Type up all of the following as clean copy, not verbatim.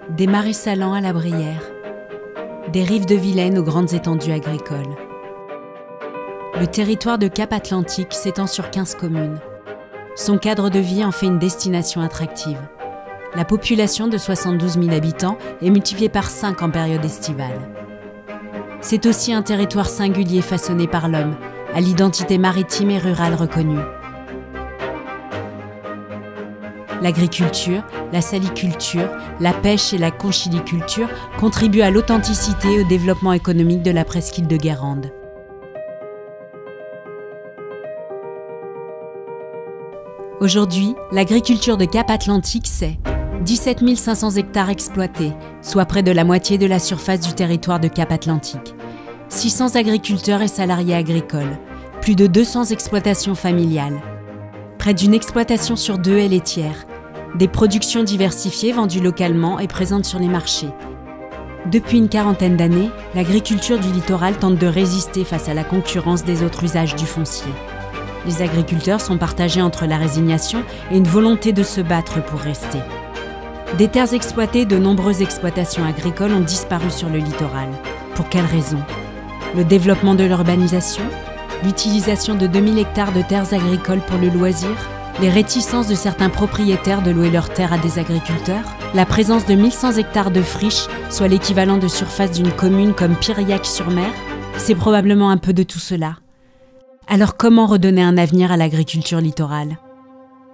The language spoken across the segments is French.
Des marais salants à la Brière, des rives de Vilaine aux grandes étendues agricoles. Le territoire de Cap-Atlantique s'étend sur 15 communes. Son cadre de vie en fait une destination attractive. La population de 72 000 habitants est multipliée par 5 en période estivale. C'est aussi un territoire singulier façonné par l'homme, à l'identité maritime et rurale reconnue. L'agriculture, la saliculture, la pêche et la conchiliculture contribuent à l'authenticité et au développement économique de la presqu'île de Guérande. Aujourd'hui, l'agriculture de Cap-Atlantique, c'est 17 500 hectares exploités, soit près de la moitié de la surface du territoire de Cap-Atlantique. 600 agriculteurs et salariés agricoles, plus de 200 exploitations familiales. Près d'une exploitation sur 2 est laitière. Des productions diversifiées vendues localement et présentes sur les marchés. Depuis une quarantaine d'années, l'agriculture du littoral tente de résister face à la concurrence des autres usages du foncier. Les agriculteurs sont partagés entre la résignation et une volonté de se battre pour rester. Des terres exploitées, de nombreuses exploitations agricoles ont disparu sur le littoral. Pour quelles raisons? Le développement de l'urbanisation? L'utilisation de 2000 hectares de terres agricoles pour le loisir? Les réticences de certains propriétaires de louer leurs terres à des agriculteurs? La présence de 1100 hectares de friches, soit l'équivalent de surface d'une commune comme Piriac-sur-Mer? C'est probablement un peu de tout cela. Alors comment redonner un avenir à l'agriculture littorale?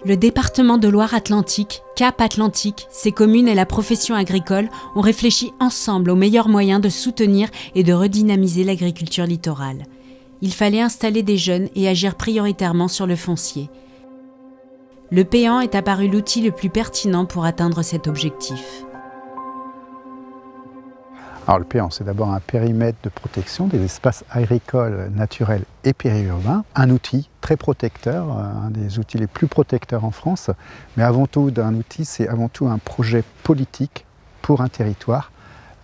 Le département de Loire-Atlantique, Cap-Atlantique, ses communes et la profession agricole ont réfléchi ensemble aux meilleurs moyens de soutenir et de redynamiser l'agriculture littorale. Il fallait installer des jeunes et agir prioritairement sur le foncier. Le péan est apparu l'outil le plus pertinent pour atteindre cet objectif. Alors le péan, c'est d'abord un périmètre de protection des espaces agricoles, naturels et périurbains. Un outil très protecteur, un des outils les plus protecteurs en France. Mais avant tout, d'un outil, c'est avant tout un projet politique pour un territoire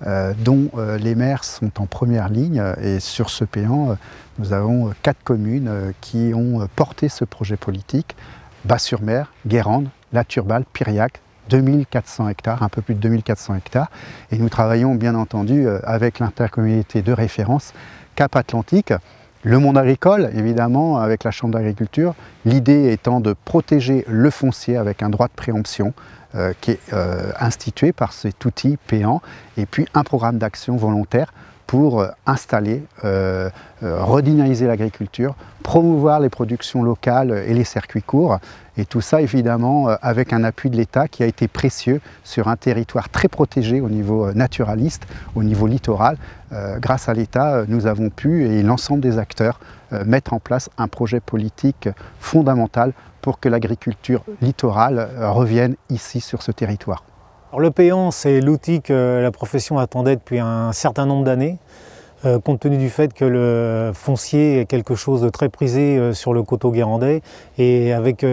dont les maires sont en première ligne. Et sur ce péan, nous avons 4 communes qui ont porté ce projet politique. Bas-sur-Mer, Guérande, La Turballe, Piriac, 2400 hectares, un peu plus de 2400 hectares. Et nous travaillons bien entendu avec l'intercommunalité de référence Cap-Atlantique, le monde agricole évidemment avec la Chambre d'agriculture, l'idée étant de protéger le foncier avec un droit de préemption qui est institué par cet outil péan et puis un programme d'action volontaire pour installer, redynamiser l'agriculture, promouvoir les productions locales et les circuits courts. Et tout ça évidemment avec un appui de l'État qui a été précieux sur un territoire très protégé au niveau naturaliste, au niveau littoral. Grâce à l'État, nous avons pu, et l'ensemble des acteurs, mettre en place un projet politique fondamental pour que l'agriculture littorale revienne ici sur ce territoire. Alors le péan, c'est l'outil que la profession attendait depuis un certain nombre d'années, compte tenu du fait que le foncier est quelque chose de très prisé sur le coteau guérandais et avec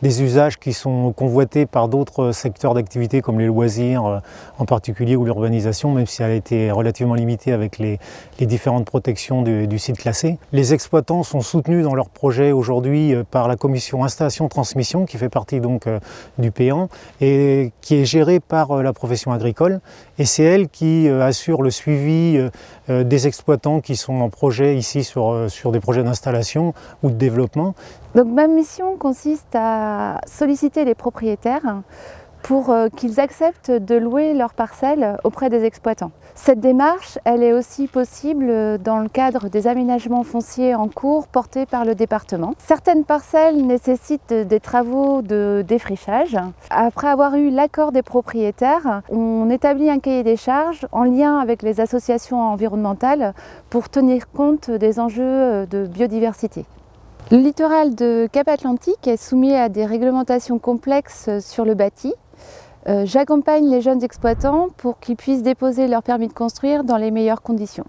des usages qui sont convoités par d'autres secteurs d'activité comme les loisirs en particulier ou l'urbanisation, même si elle a été relativement limitée avec les différentes protections du site classé. Les exploitants sont soutenus dans leur projet aujourd'hui par la commission installation-transmission qui fait partie donc du péan et qui est gérée par la profession agricole, et c'est elle qui assure le suivi des exploitants qui sont en projet ici sur des projets d'installation ou de développement. Donc ma mission consiste à solliciter les propriétaires pour qu'ils acceptent de louer leurs parcelles auprès des exploitants. Cette démarche, elle est aussi possible dans le cadre des aménagements fonciers en cours portés par le département. Certaines parcelles nécessitent des travaux de défrichage. Après avoir eu l'accord des propriétaires, on établit un cahier des charges en lien avec les associations environnementales pour tenir compte des enjeux de biodiversité. Le littoral de Cap-Atlantique est soumis à des réglementations complexes sur le bâti. J'accompagne les jeunes exploitants pour qu'ils puissent déposer leur permis de construire dans les meilleures conditions.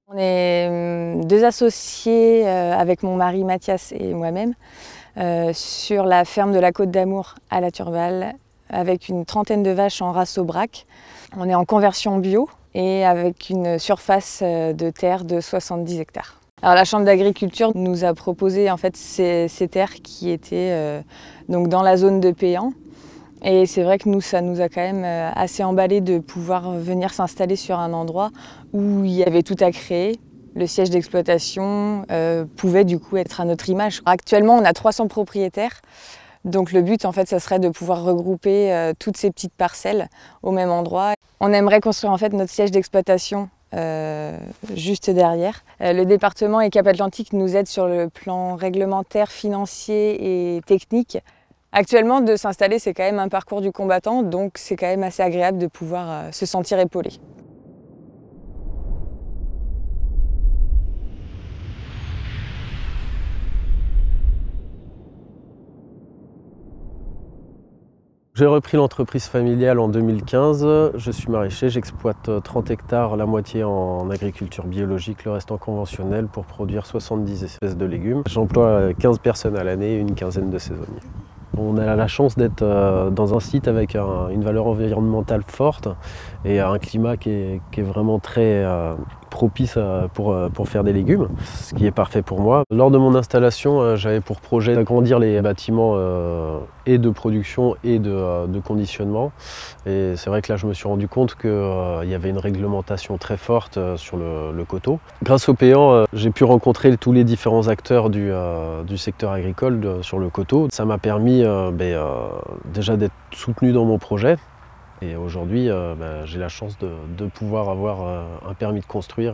On est 2 associés avec mon mari Mathias et moi-même sur la ferme de la Côte d'Amour à La Turballe avec une trentaine de vaches en race Aubrac. On est en conversion bio et avec une surface de terre de 70 hectares. Alors la Chambre d'agriculture nous a proposé en fait ces terres qui étaient donc dans la zone de Péan. Et c'est vrai que nous, ça nous a quand même assez emballé de pouvoir venir s'installer sur un endroit où il y avait tout à créer. Le siège d'exploitation pouvait du coup être à notre image. Actuellement, on a 300 propriétaires. Donc le but, en fait, ça serait de pouvoir regrouper toutes ces petites parcelles au même endroit. On aimerait construire en fait notre siège d'exploitation juste derrière. Le département et Cap Atlantique nous aident sur le plan réglementaire, financier et technique. Actuellement, de s'installer, c'est quand même un parcours du combattant, donc c'est quand même assez agréable de pouvoir se sentir épaulé. J'ai repris l'entreprise familiale en 2015, je suis maraîcher, j'exploite 30 hectares, la moitié en agriculture biologique, le reste en conventionnel pour produire 70 espèces de légumes. J'emploie 15 personnes à l'année et une quinzaine de saisonniers. On a la chance d'être dans un site avec une valeur environnementale forte et un climat qui est vraiment très propice pour faire des légumes, ce qui est parfait pour moi. Lors de mon installation, j'avais pour projet d'agrandir les bâtiments et de production et de conditionnement. Et c'est vrai que là, je me suis rendu compte qu'il y avait une réglementation très forte sur le coteau. Grâce au Péan, j'ai pu rencontrer tous les différents acteurs du secteur agricole sur le coteau. Ça m'a permis déjà d'être soutenu dans mon projet. Et aujourd'hui, j'ai la chance de pouvoir avoir un permis de construire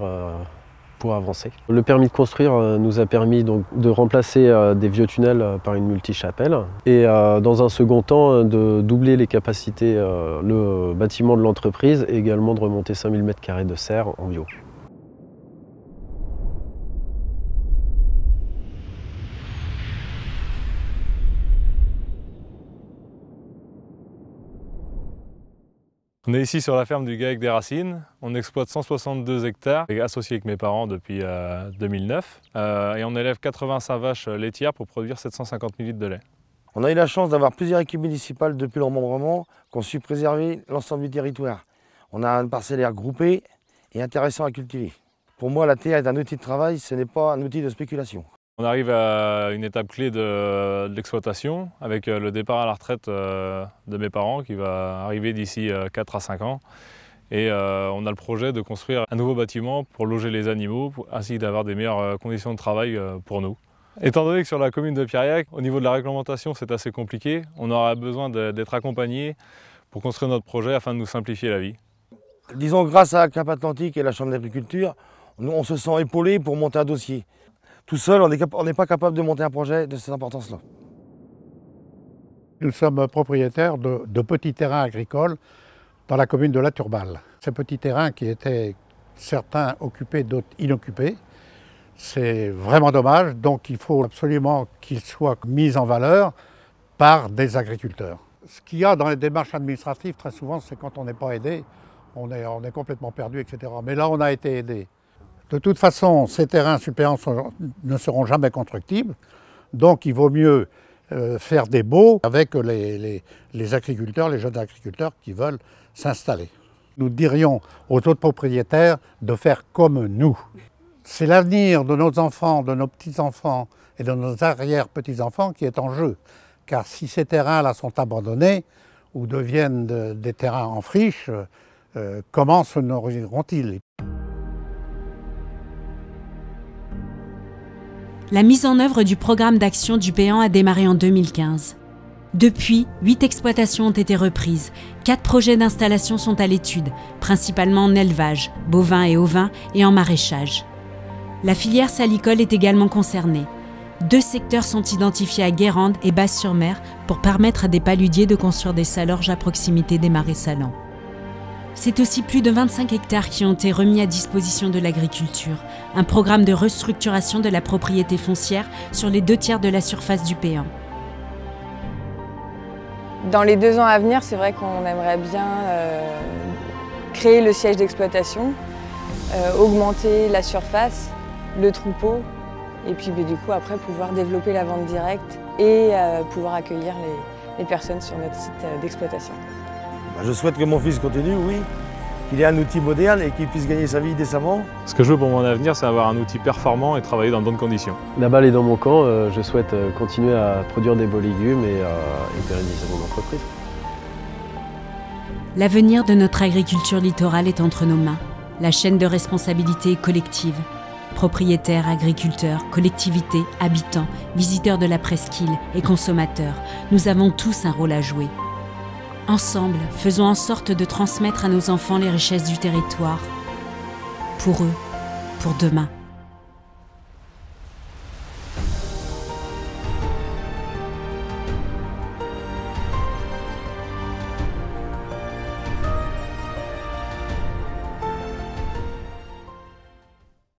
pour avancer. Le permis de construire nous a permis donc de remplacer des vieux tunnels par une multichapelle et dans un second temps de doubler les capacités, le bâtiment de l'entreprise et également de remonter 5000 m² de serre en bio. On est ici sur la ferme du Gaec des Racines. On exploite 162 hectares, associé avec mes parents depuis 2009. Et on élève 85 vaches laitières pour produire 750 000 litres de lait. On a eu la chance d'avoir plusieurs équipes municipales depuis le remembrement qui ont su préserver l'ensemble du territoire. On a un parcellaire groupé et intéressant à cultiver. Pour moi, la terre est un outil de travail, ce n'est pas un outil de spéculation. On arrive à une étape clé de l'exploitation avec le départ à la retraite de mes parents qui va arriver d'ici 4 à 5 ans. Et on a le projet de construire un nouveau bâtiment pour loger les animaux ainsi d'avoir des meilleures conditions de travail pour nous. Étant donné que sur la commune de Piriac, au niveau de la réglementation, c'est assez compliqué, on aura besoin d'être accompagné pour construire notre projet afin de nous simplifier la vie. Disons, grâce à Cap Atlantique et la Chambre d'agriculture, on se sent épaulé pour monter un dossier. Tout seul, on n'est pas capable de monter un projet de cette importance-là. Nous sommes propriétaires de petits terrains agricoles dans la commune de La Turballe. Ces petits terrains qui étaient certains occupés, d'autres inoccupés, c'est vraiment dommage, donc il faut absolument qu'ils soient mis en valeur par des agriculteurs. Ce qu'il y a dans les démarches administratives, très souvent, c'est quand on n'est pas aidé, on est complètement perdu, etc. Mais là, on a été aidé. De toute façon, ces terrains suppléants ne seront jamais constructibles, donc il vaut mieux faire des baux avec les agriculteurs, les jeunes agriculteurs qui veulent s'installer. Nous dirions aux autres propriétaires de faire comme nous. C'est l'avenir de nos enfants, de nos petits-enfants et de nos arrière-petits-enfants qui est en jeu. Car si ces terrains-là sont abandonnés ou deviennent des terrains en friche, comment se nourriront-ils ? La mise en œuvre du programme d'action du Péan a démarré en 2015. Depuis, 8 exploitations ont été reprises, 4 projets d'installation sont à l'étude, principalement en élevage, bovin et ovin et en maraîchage. La filière salicole est également concernée. 2 secteurs sont identifiés à Guérande et Basse-sur-Mer pour permettre à des paludiers de construire des salorges à proximité des marais salants. C'est aussi plus de 25 hectares qui ont été remis à disposition de l'agriculture, un programme de restructuration de la propriété foncière sur les 2/3 de la surface du Péan. Dans les 2 ans à venir, c'est vrai qu'on aimerait bien créer le siège d'exploitation, augmenter la surface, le troupeau, et puis du coup après pouvoir développer la vente directe et pouvoir accueillir les personnes sur notre site d'exploitation. Je souhaite que mon fils continue, oui, qu'il ait un outil moderne et qu'il puisse gagner sa vie décemment. Ce que je veux pour mon avenir, c'est avoir un outil performant et travailler dans de bonnes conditions. La balle est dans mon camp, je souhaite continuer à produire des beaux légumes et pérenniser mon entreprise. L'avenir de notre agriculture littorale est entre nos mains. La chaîne de responsabilité est collective. Propriétaires, agriculteurs, collectivités, habitants, visiteurs de la presqu'île et consommateurs, nous avons tous un rôle à jouer. Ensemble, faisons en sorte de transmettre à nos enfants les richesses du territoire. Pour eux, pour demain.